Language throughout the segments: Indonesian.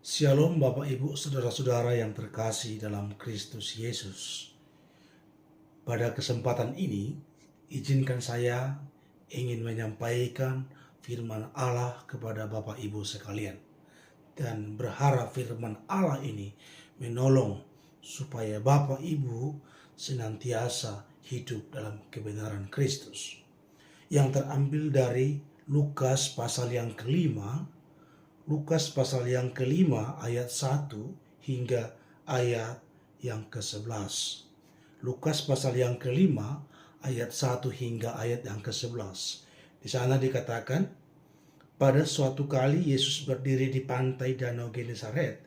Shalom Bapak Ibu Saudara-saudara yang terkasih dalam Kristus Yesus. Pada kesempatan ini, izinkan saya ingin menyampaikan firman Allah kepada Bapak Ibu sekalian. Dan berharap firman Allah ini menolong supaya Bapak Ibu senantiasa hidup dalam kebenaran Kristus. Yang terambil dari Lukas pasal yang kelima, ayat 1 hingga ayat yang ke-11. Lukas pasal yang kelima ayat 1 hingga ayat yang ke-11. Di sana dikatakan, pada suatu kali Yesus berdiri di pantai Danau Genesaret,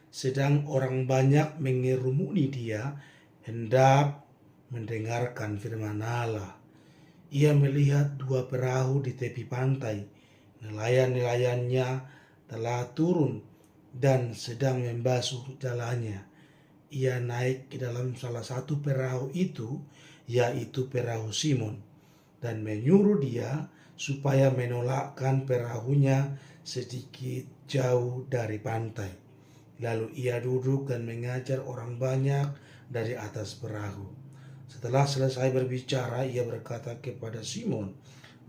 sedang orang banyak mengerumuni dia hendak mendengarkan firman Allah. Ia melihat dua perahu di tepi pantai. Nelayan-nelayannya telah turun dan sedang membasuh jalannya. Ia naik ke dalam salah satu perahu itu, yaitu perahu Simon, dan menyuruh dia supaya menolakkan perahunya sedikit jauh dari pantai. Lalu ia duduk dan mengajar orang banyak dari atas perahu. Setelah selesai berbicara, ia berkata kepada Simon,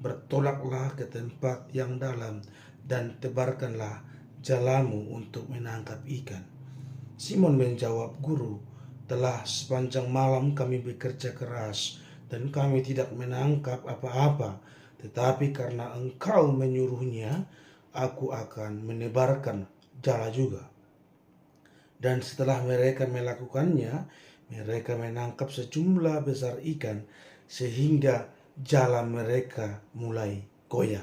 "Bertolaklah ke tempat yang dalam dan tebarkanlah jalamu untuk menangkap ikan." Simon menjawab, "Guru, telah sepanjang malam kami bekerja keras dan kami tidak menangkap apa-apa. Tetapi karena Engkau menyuruhnya, aku akan menebarkan jala juga." Dan setelah mereka melakukannya, mereka menangkap sejumlah besar ikan sehingga jala mereka mulai goyah.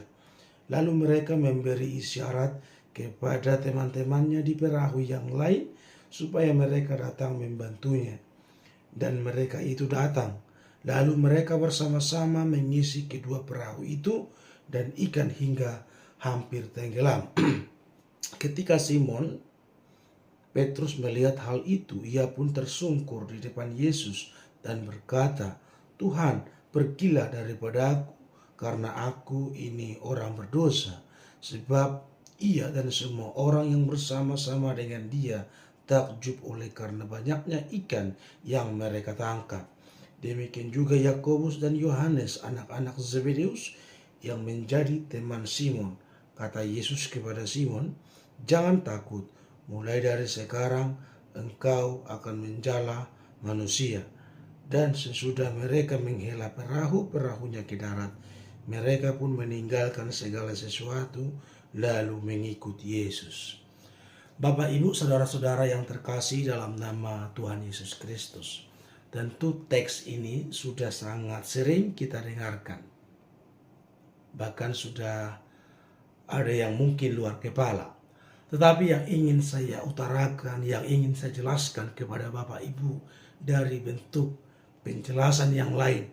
Lalu mereka memberi isyarat kepada teman-temannya di perahu yang lain supaya mereka datang membantunya. Dan mereka itu datang. Lalu mereka bersama-sama mengisi kedua perahu itu dan ikan hingga hampir tenggelam. Ketika Simon Petrus melihat hal itu, ia pun tersungkur di depan Yesus dan berkata, "Tuhan, pergilah daripada aku, karena aku ini orang berdosa." Sebab ia dan semua orang yang bersama-sama dengan dia takjub oleh karena banyaknya ikan yang mereka tangkap. Demikian juga Yakobus dan Yohanes, anak-anak Zebedeus, yang menjadi teman Simon. Kata Yesus kepada Simon, "Jangan takut, mulai dari sekarang engkau akan menjala manusia." Dan sesudah mereka menghela perahu-perahunya ke darat, mereka pun meninggalkan segala sesuatu lalu mengikut Yesus. Bapak, Ibu, saudara-saudara yang terkasih dalam nama Tuhan Yesus Kristus, tentu teks ini sudah sangat sering kita dengarkan. Bahkan sudah ada yang mungkin luar kepala. Tetapi yang ingin saya utarakan, yang ingin saya jelaskan kepada Bapak Ibu dari bentuk penjelasan yang lain,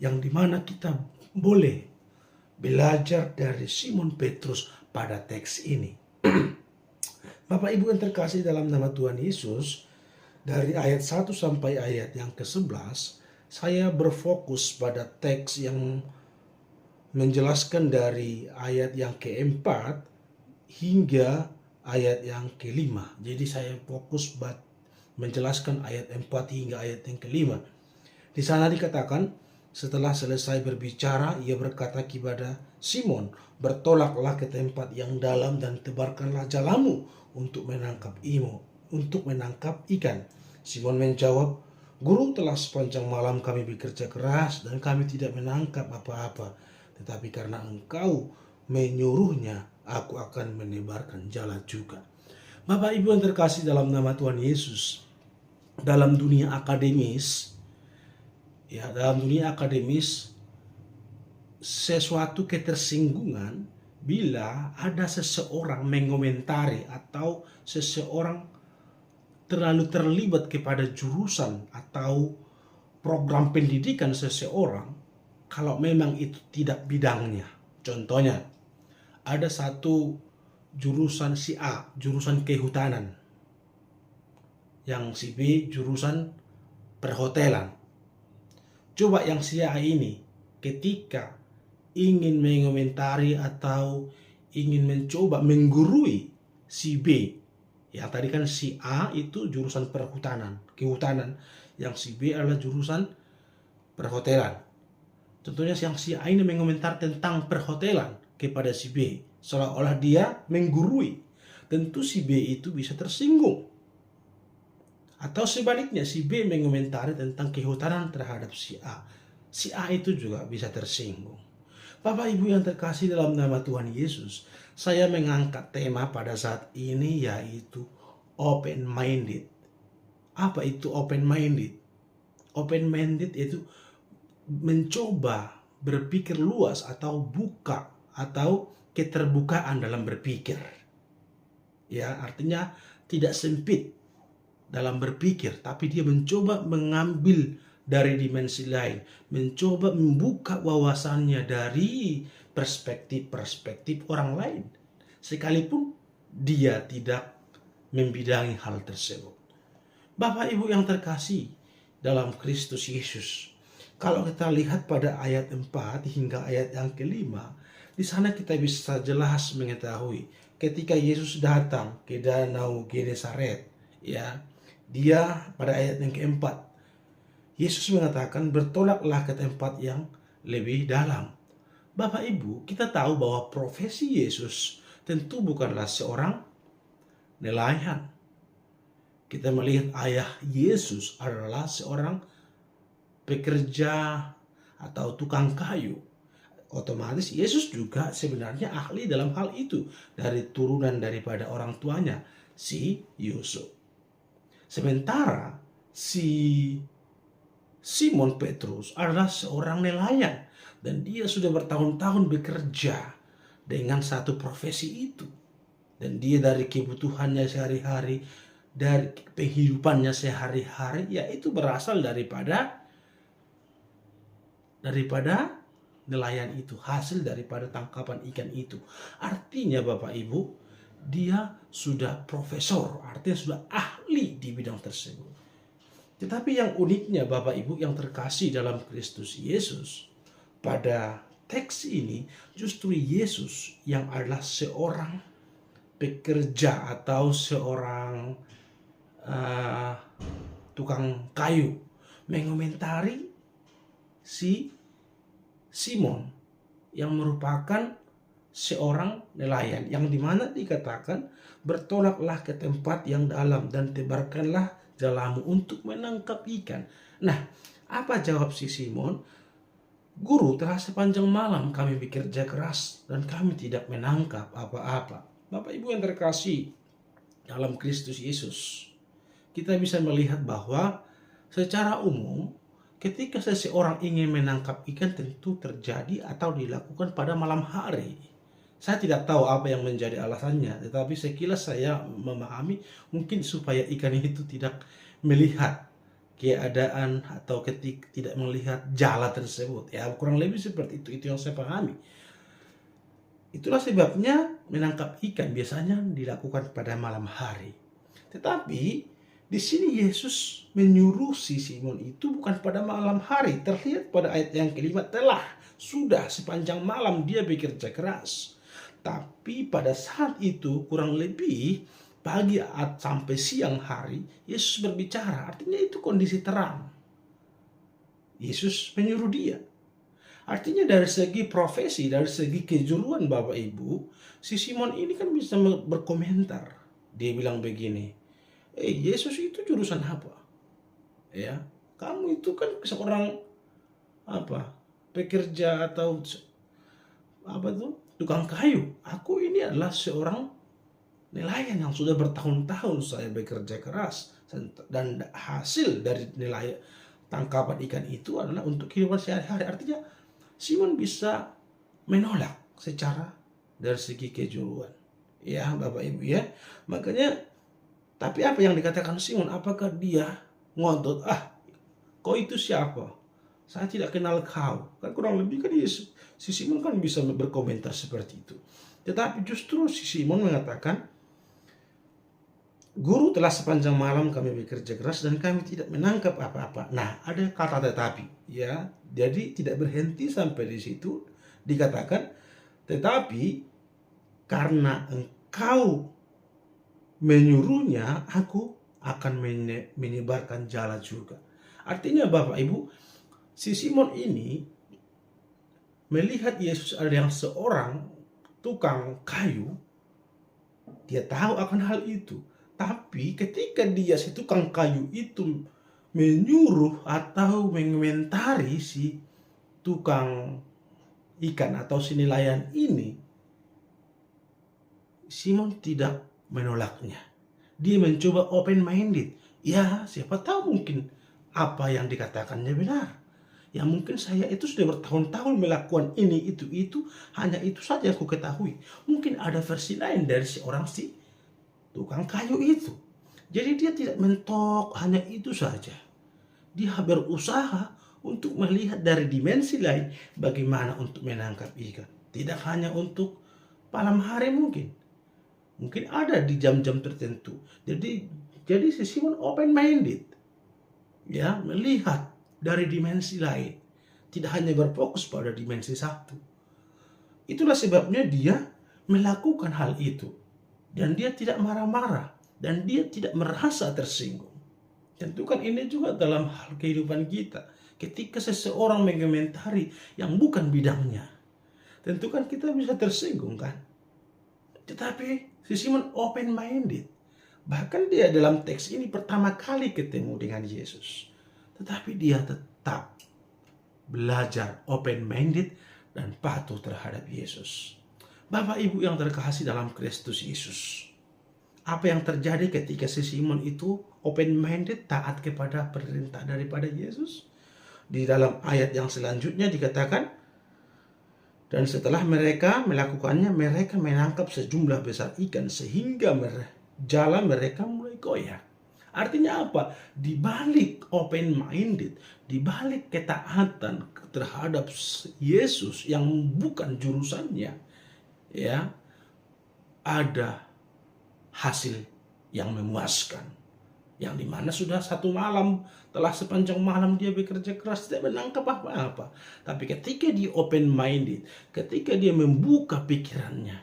yang dimana kita boleh belajar dari Simon Petrus pada teks ini. Bapak Ibu yang terkasih dalam nama Tuhan Yesus, dari ayat 1 sampai ayat yang ke-11, saya berfokus pada teks yang menjelaskan dari ayat yang keempat hingga ayat yang kelima. Jadi saya fokus menjelaskan ayat 4 hingga ayat yang kelima. Di sana dikatakan, setelah selesai berbicara, ia berkata kepada Simon, "Bertolaklah ke tempat yang dalam dan tebarkanlah jalamu untuk menangkap ikan." Simon menjawab, "Guru, telah sepanjang malam kami bekerja keras dan kami tidak menangkap apa-apa. Tetapi karena Engkau menyuruhnya, aku akan menebarkan jala juga." Bapak Ibu yang terkasih dalam nama Tuhan Yesus, dalam dunia akademis, sesuatu ketersinggungan bila ada seseorang mengomentari atau seseorang terlalu terlibat kepada jurusan atau program pendidikan seseorang, kalau memang itu tidak bidangnya. Contohnya, ada satu jurusan si A, jurusan kehutanan, yang si B jurusan perhotelan. Coba yang si A ini ketika ingin mengomentari atau ingin mencoba menggurui si B Ya tadi kan si A itu jurusan kehutanan, yang si B adalah jurusan perhotelan. Tentunya yang si A ini mengomentar tentang perhotelan kepada si B, seolah-olah dia menggurui. Tentu si B itu bisa tersinggung. Atau sebaliknya, si B mengomentari tentang kehutanan terhadap si A. Si A itu juga bisa tersinggung. Bapak Ibu yang terkasih dalam nama Tuhan Yesus, saya mengangkat tema pada saat ini yaitu open-minded. Apa itu open-minded? Open-minded itu mencoba berpikir luas atau buka atau keterbukaan dalam berpikir. Ya, artinya tidak sempit dalam berpikir, tapi dia mencoba mengambil dari dimensi lain, mencoba membuka wawasannya dari perspektif-perspektif orang lain, sekalipun dia tidak membidangi hal tersebut. Bapak Ibu yang terkasih dalam Kristus Yesus, kalau kita lihat pada ayat 4 hingga ayat yang kelima, di sana kita bisa jelas mengetahui ketika Yesus datang ke danau Genesaret, ya, dia pada ayat yang keempat, Yesus mengatakan bertolaklah ke tempat yang lebih dalam. Bapak Ibu, kita tahu bahwa profesi Yesus tentu bukanlah seorang nelayan. Kita melihat ayah Yesus adalah seorang pekerja atau tukang kayu. Otomatis Yesus juga sebenarnya ahli dalam hal itu dari turunan daripada orang tuanya, si Yusuf. Sementara si Simon Petrus adalah seorang nelayan dan dia sudah bertahun-tahun bekerja dengan satu profesi itu. Dan dia dari kebutuhannya sehari-hari, dari kehidupannya sehari-hari, yaitu berasal daripada nelayan itu, hasil daripada tangkapan ikan itu. Artinya Bapak Ibu, dia sudah profesor, artinya sudah ahli di bidang tersebut. Tetapi yang uniknya Bapak Ibu yang terkasih dalam Kristus Yesus, pada teks ini justru Yesus yang adalah seorang pekerja atau seorang tukang kayu mengomentari si Simon yang merupakan seorang nelayan, yang dimana dikatakan bertolaklah ke tempat yang dalam dan tebarkanlah jalamu untuk menangkap ikan. Nah, apa jawab si Simon? Guru, telah sepanjang malam kami bekerja keras dan kami tidak menangkap apa-apa. Bapak Ibu yang terkasih dalam Kristus Yesus, kita bisa melihat bahwa secara umum ketika seseorang ingin menangkap ikan tentu terjadi atau dilakukan pada malam hari. Saya tidak tahu apa yang menjadi alasannya, tetapi sekilas saya memahami mungkin supaya ikan itu tidak melihat keadaan atau ketika tidak melihat jala tersebut. Ya, kurang lebih seperti itu yang saya pahami. Itulah sebabnya menangkap ikan biasanya dilakukan pada malam hari. Tetapi di sini Yesus menyuruh si Simon itu bukan pada malam hari. Terlihat pada ayat yang kelima, sudah sepanjang malam dia bekerja keras. Tapi pada saat itu kurang lebih pagi sampai siang hari Yesus berbicara. Artinya itu kondisi terang. Yesus menyuruh dia. Artinya dari segi profesi, dari segi kejuruan Bapak Ibu, si Simon ini kan bisa berkomentar. Dia bilang begini, Yesus itu jurusan apa? Ya, kamu itu kan seorang pekerja atau tukang kayu. Aku ini adalah seorang nelayan yang sudah bertahun-tahun saya bekerja keras dan hasil dari nelayan tangkapan ikan itu adalah untuk kehidupan sehari-hari. Artinya Simon bisa menolak secara dari segi kejuruan. Ya, Bapak Ibu ya. Makanya tapi apa yang dikatakan Simon? Apakah dia ngotot? Kau itu siapa? Saya tidak kenal kau. Kan kurang lebih kan si Simon kan bisa berkomentar seperti itu. Tetapi justru si Simon mengatakan, Guru, telah sepanjang malam kami bekerja keras dan kami tidak menangkap apa-apa. Nah, ada kata tetapi, ya. Jadi tidak berhenti sampai di situ. Dikatakan, tetapi karena engkau menyuruhnya, aku akan menyebarkan jala juga. Artinya Bapak Ibu, si Simon ini melihat Yesus ada yang seorang tukang kayu, dia tahu akan hal itu. Tapi ketika dia si tukang kayu itu menyuruh atau mengomentari si tukang ikan atau si nelayan ini, Simon tidak menolaknya. Dia mencoba open minded. Ya, siapa tahu mungkin apa yang dikatakannya benar. Ya mungkin saya itu sudah bertahun-tahun melakukan ini, itu, hanya itu saja yang aku ketahui. Mungkin ada versi lain dari seorang si tukang kayu itu. Jadi dia tidak mentok hanya itu saja. Dia berusaha untuk melihat dari dimensi lain bagaimana untuk menangkap ikan. Tidak hanya untuk malam hari mungkin. Mungkin ada di jam-jam tertentu. Jadi si Simon open minded. Ya, melihat dari dimensi lain. Tidak hanya berfokus pada dimensi satu. Itulah sebabnya dia melakukan hal itu. Dan dia tidak marah-marah. Dan dia tidak merasa tersinggung. Tentu kan ini juga dalam hal kehidupan kita. Ketika seseorang mengomentari yang bukan bidangnya. Tentu kan kita bisa tersinggung kan. Tetapi si Simon open minded. Bahkan dia dalam teks ini pertama kali ketemu dengan Yesus. Tetapi dia tetap belajar open minded dan patuh terhadap Yesus. Bapak Ibu yang terkasih dalam Kristus Yesus. Apa yang terjadi ketika si Simon itu open minded, taat kepada perintah daripada Yesus? Di dalam ayat yang selanjutnya dikatakan, dan setelah mereka melakukannya, mereka menangkap sejumlah besar ikan sehingga jala mereka mulai goyah. Artinya apa? Di balik open minded, di balik ketaatan terhadap Yesus yang bukan jurusannya, ya, ada hasil yang memuaskan. Yang dimana sudah satu malam, telah sepanjang malam dia bekerja keras, tidak menangkap apa-apa. Tapi ketika dia open minded, ketika dia membuka pikirannya,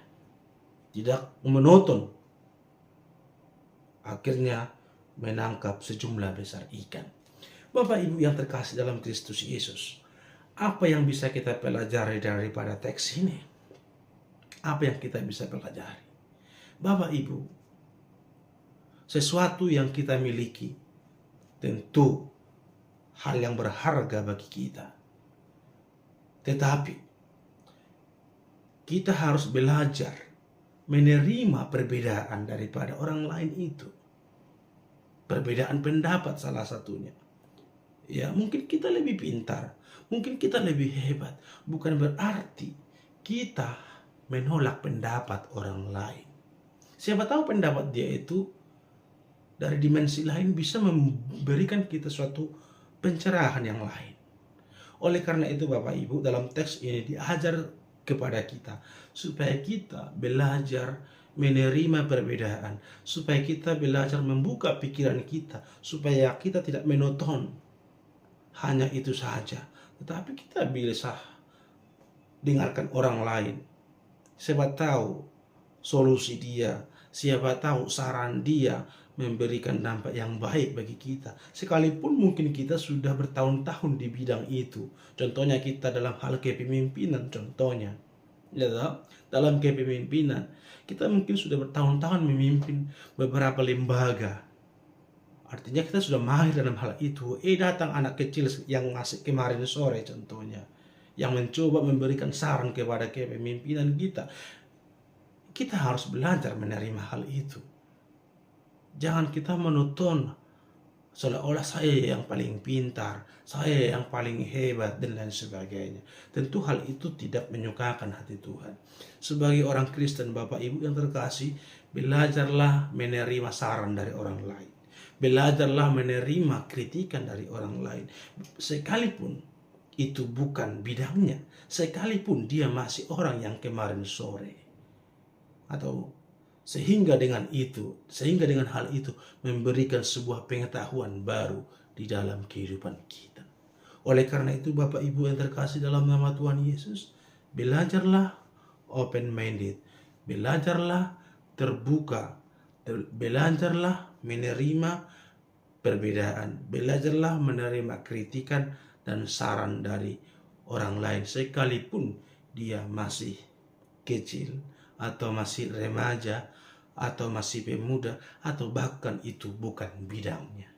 tidak monoton, akhirnya menangkap sejumlah besar ikan. Bapak Ibu yang terkasih dalam Kristus Yesus, apa yang bisa kita pelajari daripada teks ini? Apa yang kita bisa pelajari? Bapak Ibu, sesuatu yang kita miliki tentu hal yang berharga bagi kita. Tetapi kita harus belajar menerima perbedaan daripada orang lain itu. Perbedaan pendapat salah satunya. Ya, mungkin kita lebih pintar, mungkin kita lebih hebat. Bukan berarti kita menolak pendapat orang lain. Siapa tahu pendapat dia itu dari dimensi lain bisa memberikan kita suatu pencerahan yang lain. Oleh karena itu Bapak Ibu, dalam teks ini diajar kepada kita supaya kita belajar menerima perbedaan, supaya kita belajar membuka pikiran kita, supaya kita tidak monoton hanya itu saja, tetapi kita bisa dengarkan orang lain. Siapa tahu solusi dia, siapa tahu saran dia memberikan dampak yang baik bagi kita. Sekalipun mungkin kita sudah bertahun-tahun di bidang itu. Contohnya kita dalam hal kepemimpinan, contohnya. Ya, dalam kepemimpinan, kita mungkin sudah bertahun-tahun memimpin beberapa lembaga. Artinya kita sudah mahir dalam hal itu. Datang anak kecil yang masih kemarin sore contohnya, yang mencoba memberikan saran kepada kepemimpinan kita. Kita harus belajar menerima hal itu. Jangan kita monoton seolah-olah saya yang paling pintar, saya yang paling hebat, dan lain sebagainya. Tentu hal itu tidak menyukakan hati Tuhan. Sebagai orang Kristen, Bapak Ibu yang terkasih, belajarlah menerima saran dari orang lain. Belajarlah menerima kritikan dari orang lain. Sekalipun itu bukan bidangnya, sekalipun dia masih orang yang kemarin sore. Atau sehingga dengan hal itu memberikan sebuah pengetahuan baru di dalam kehidupan kita. Oleh karena itu Bapak Ibu yang terkasih dalam nama Tuhan Yesus, belajarlah open minded, belajarlah terbuka Belajarlah menerima perbedaan, belajarlah menerima kritikan dan saran dari orang lain sekalipun dia masih kecil atau masih remaja atau masih pemuda atau bahkan itu bukan bidangnya.